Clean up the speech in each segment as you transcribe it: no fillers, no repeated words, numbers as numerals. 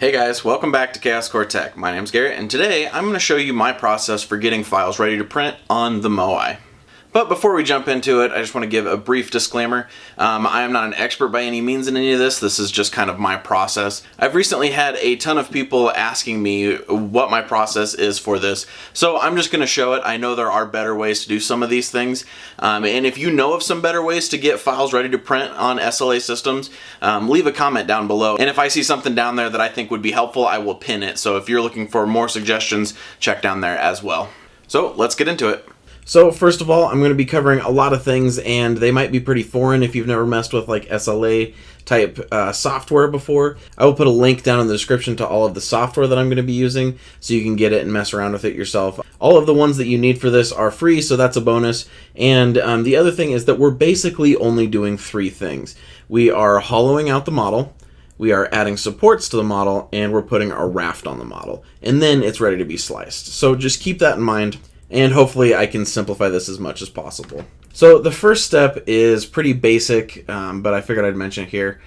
Hey guys, welcome back to Chaos Core Tech. My name's Garrett, and today I'm going to show you my process for getting files ready to print on the Moai. But before we jump into it, I just want to give a brief disclaimer. I am not an expert by any means in any of this. This is just kind of my process. I've recently had a ton of people asking me what my process is for this, so I'm just going to show it. I know there are better ways to do some of these things, and if you know of some better ways to get files ready to print on SLA systems, leave a comment down below. And if I see something down there that I think would be helpful, I will pin it. So if you're looking for more suggestions, check down there as well. So let's get into it. So first of all, I'm going to be covering a lot of things, and they might be pretty foreign if you've never messed with like SLA type software before. I will put a link down in the description to all of the software that I'm going to be using so you can get it and mess around with it yourself. All of the ones that you need for this are free, so that's a bonus. And the other thing is that we're basically only doing three things. We are hollowing out the model, we are adding supports to the model, and we're putting a raft on the model. And then it's ready to be sliced. So just keep that in mind. And hopefully I can simplify this as much as possible. So the first step is pretty basic, but I figured I'd mention it here.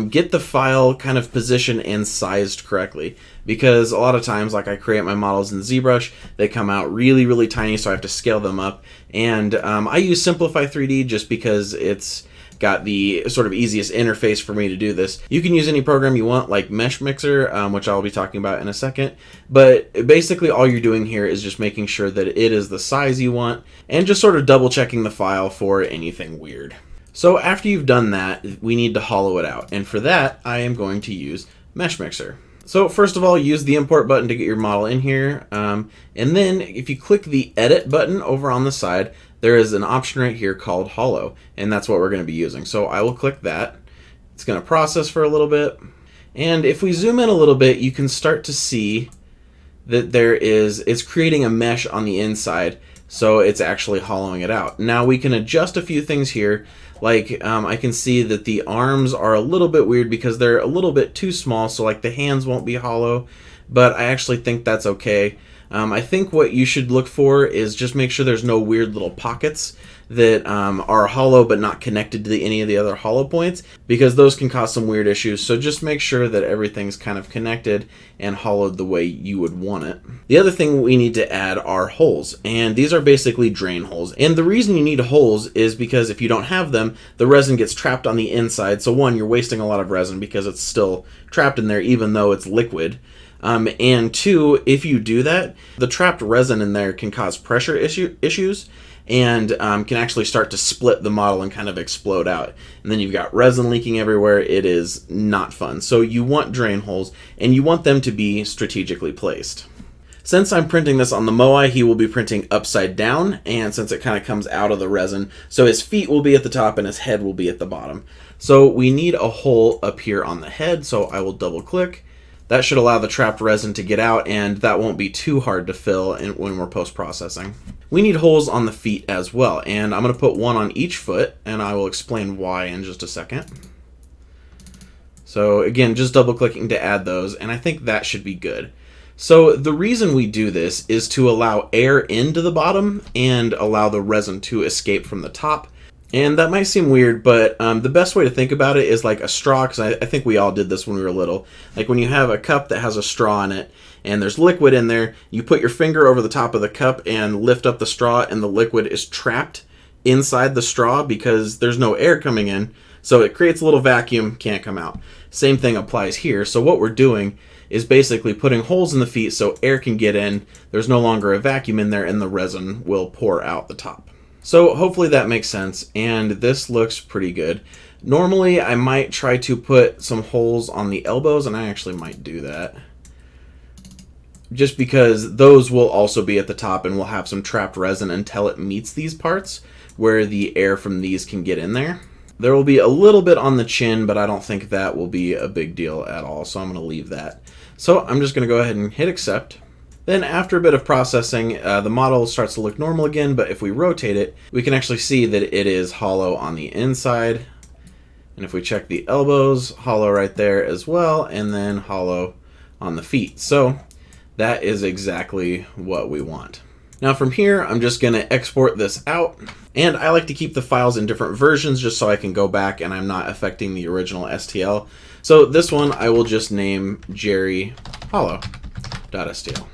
Get the file kind of positioned and sized correctly, because a lot of times, like I create my models in ZBrush, they come out really, really tiny, so I have to scale them up. And I use Simplify 3D just because it's got the sort of easiest interface for me to do this. You can use any program you want, like Meshmixer, which I'll be talking about in a second. But basically all you're doing here is just making sure that it is the size you want and just sort of double checking the file for anything weird. So after you've done that, we need to hollow it out. And for that, I am going to use Meshmixer. So first of all, use the import button to get your model in here. And then if you click the edit button over on the side, there is an option right here called hollow, and that's what we're going to be using. So I will click that. It's going to process for a little bit. And if we zoom in a little bit, you can start to see that it's creating a mesh on the inside, so it's actually hollowing it out. Now we can adjust a few things here. Like I can see that the arms are a little bit weird because they're a little bit too small, so like the hands won't be hollow, but I actually think that's okay. I think what you should look for is just make sure there's no weird little pockets that are hollow but not connected to any of the other hollow points, because those can cause some weird issues. So just make sure that everything's kind of connected and hollowed the way you would want it. The other thing we need to add are holes, and these are basically drain holes. And the reason you need holes is because if you don't have them, the resin gets trapped on the inside. So one, you're wasting a lot of resin because it's still trapped in there even though it's liquid. And two, if you do that, the trapped resin in there can cause pressure issues and can actually start to split the model and kind of explode out. And then you've got resin leaking everywhere. It is not fun. So you want drain holes, and you want them to be strategically placed. Since I'm printing this on the Moai, he will be printing upside down, and since it kind of comes out of the resin, so his feet will be at the top and his head will be at the bottom. So we need a hole up here on the head, so I will double click. That should allow the trapped resin to get out, and that won't be too hard to fill when we're post-processing. We need holes on the feet as well, and I'm going to put one on each foot, and I will explain why in just a second. So again, just double-clicking to add those, and I think that should be good. So the reason we do this is to allow air into the bottom and allow the resin to escape from the top. And that might seem weird, but the best way to think about it is like a straw, because I think we all did this when we were little. Like when you have a cup that has a straw in it, and there's liquid in there, you put your finger over the top of the cup and lift up the straw, and the liquid is trapped inside the straw because there's no air coming in. So it creates a little vacuum, can't come out. Same thing applies here. So what we're doing is basically putting holes in the feet so air can get in, there's no longer a vacuum in there, and the resin will pour out the top. So hopefully that makes sense, and this looks pretty good. Normally I might try to put some holes on the elbows, and I actually might do that, just because those will also be at the top and we'll have some trapped resin until it meets these parts where the air from these can get in there. There will be a little bit on the chin, but I don't think that will be a big deal at all, so I'm going to leave that. So I'm just going to go ahead and hit accept. Then after a bit of processing, the model starts to look normal again, but if we rotate it, we can actually see that it is hollow on the inside. And if we check the elbows, hollow right there as well, and then hollow on the feet. So that is exactly what we want. Now from here, I'm just going to export this out, and I like to keep the files in different versions just so I can go back and I'm not affecting the original STL. So this one I will just name Jerry hollow.stl.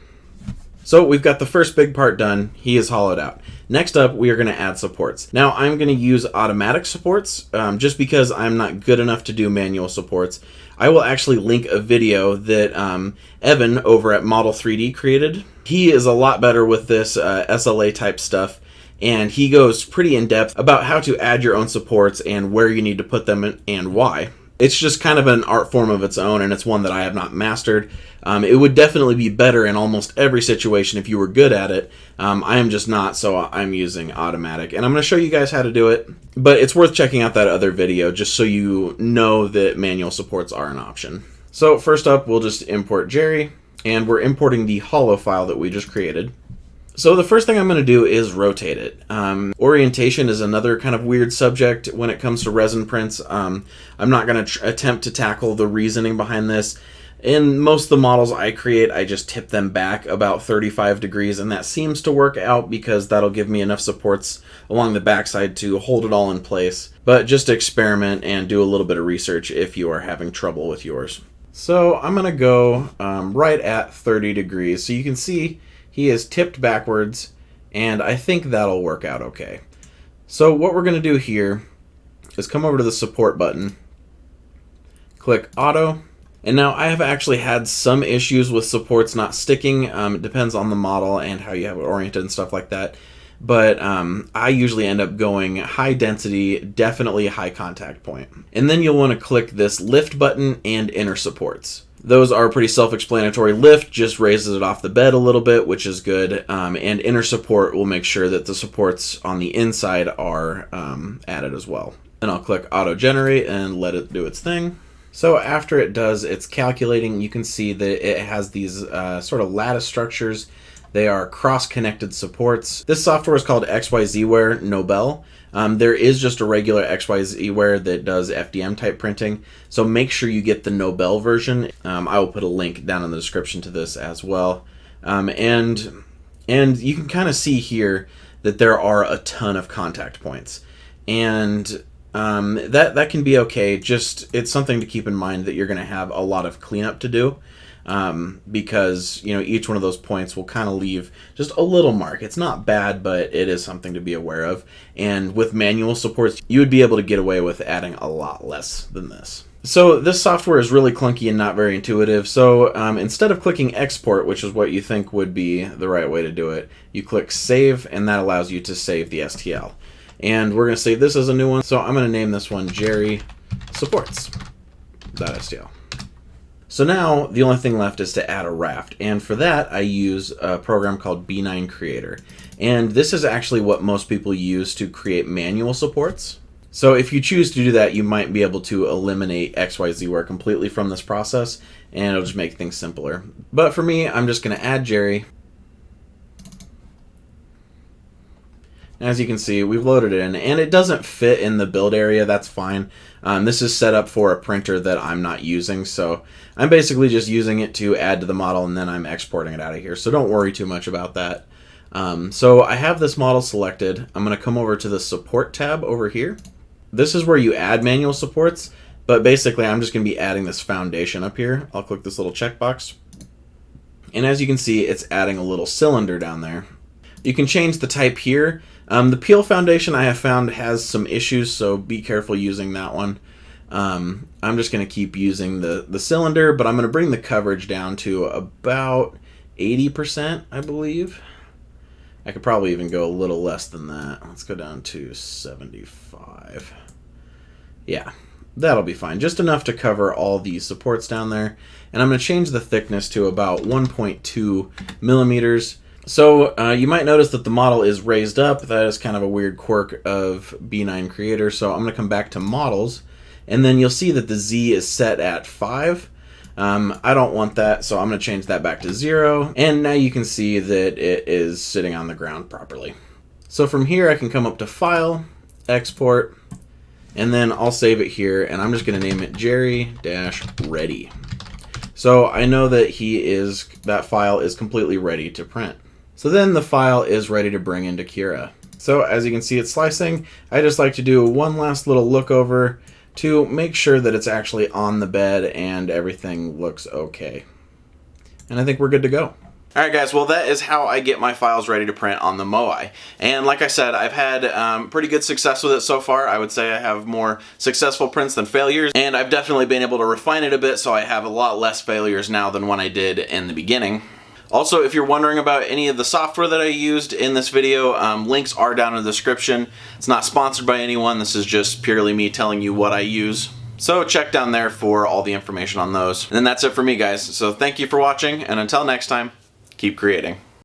So we've got the first big part done. He is hollowed out. Next up, we are going to add supports. Now I'm going to use automatic supports just because I'm not good enough to do manual supports. I will actually link a video that Evan over at Model 3D created. He is a lot better with this SLA type stuff, and he goes pretty in depth about how to add your own supports and where you need to put them in and why. It's just kind of an art form of its own, and it's one that I have not mastered. It would definitely be better in almost every situation if you were good at it. I am just not, so I'm using automatic. And I'm going to show you guys how to do it, but it's worth checking out that other video just so you know that manual supports are an option. So first up, we'll just import Jerry, and we're importing the hollow file that we just created. So the first thing I'm going to do is rotate it. Orientation is another kind of weird subject when it comes to resin prints. I'm not going to attempt to tackle the reasoning behind this. In most of the models I create, I just tip them back about 35 degrees, and that seems to work out because that'll give me enough supports along the backside to hold it all in place. But just experiment and do a little bit of research if you are having trouble with yours. So I'm going to go right at 30 degrees. So you can see he is tipped backwards, and I think that'll work out okay. So what we're going to do here is come over to the support button, click auto, and now I have actually had some issues with supports not sticking. It depends on the model and how you have it oriented and stuff like that. But I usually end up going high density, definitely high contact point. And then you'll want to click this lift button and inner supports. Those are pretty self-explanatory. Lift just raises it off the bed a little bit, which is good. And inner support will make sure that the supports on the inside are added as well. And I'll click auto generate and let it do its thing. So after it does its calculating, you can see that it has these sort of lattice structures. They are cross-connected supports. This software is called XYZware Nobel. There is just a regular XYZware that does FDM type printing, so make sure you get the Nobel version. I will put a link down in the description to this as well. And you can kind of see here that there are a ton of contact points. And that can be okay. Just it's something to keep in mind that you're going to have a lot of cleanup to do because each one of those points will kind of leave just a little mark. It's not bad, but it is something to be aware of. And with manual supports, you would be able to get away with adding a lot less than this. So this software is really clunky and not very intuitive. So instead of clicking export, which is what you think would be the right way to do it, you click save, and that allows you to save the STL. And we're going to save this as a new one. So I'm going to name this one Jerry supports.stl. So now the only thing left is to add a raft. And for that, I use a program called B9 Creator. And this is actually what most people use to create manual supports. So if you choose to do that, you might be able to eliminate XYZware completely from this process, and it'll just make things simpler. But for me, I'm just going to add Jerry. As you can see, we've loaded it in, and it doesn't fit in the build area. That's fine. This is set up for a printer that I'm not using, so I'm basically just using it to add to the model, and then I'm exporting it out of here. So don't worry too much about that. So I have this model selected. I'm going to come over to the support tab over here. This is where you add manual supports, but basically I'm just going to be adding this foundation up here. I'll click this little checkbox, and as you can see, it's adding a little cylinder down there. You can change the type here. The peel foundation I have found has some issues, so be careful using that one. I'm just going to keep using the cylinder, but I'm going to bring the coverage down to about 80%, I believe. I could probably even go a little less than that. Let's go down to 75. Yeah, that'll be fine. Just enough to cover all these supports down there. And I'm going to change the thickness to about 1.2 millimeters. So you might notice that the model is raised up. That is kind of a weird quirk of B9 Creator. So I'm going to come back to Models, and then you'll see that the Z is set at 5. I don't want that, so I'm going to change that back to 0. And now you can see that it is sitting on the ground properly. So from here, I can come up to File, Export, and then I'll save it here, and I'm just going to name it Jerry-Ready. So I know that that file is completely ready to print. So then the file is ready to bring into Cura. So as you can see it's slicing. I just like to do one last little look over to make sure that it's actually on the bed and everything looks okay. And I think we're good to go. Alright guys, well that is how I get my files ready to print on the Moai. And like I said, I've had pretty good success with it so far. I would say I have more successful prints than failures, and I've definitely been able to refine it a bit, so I have a lot less failures now than when I did in the beginning. Also, if you're wondering about any of the software that I used in this video, links are down in the description. It's not sponsored by anyone, this is just purely me telling you what I use. So check down there for all the information on those. And then that's it for me guys, so thank you for watching, and until next time, keep creating.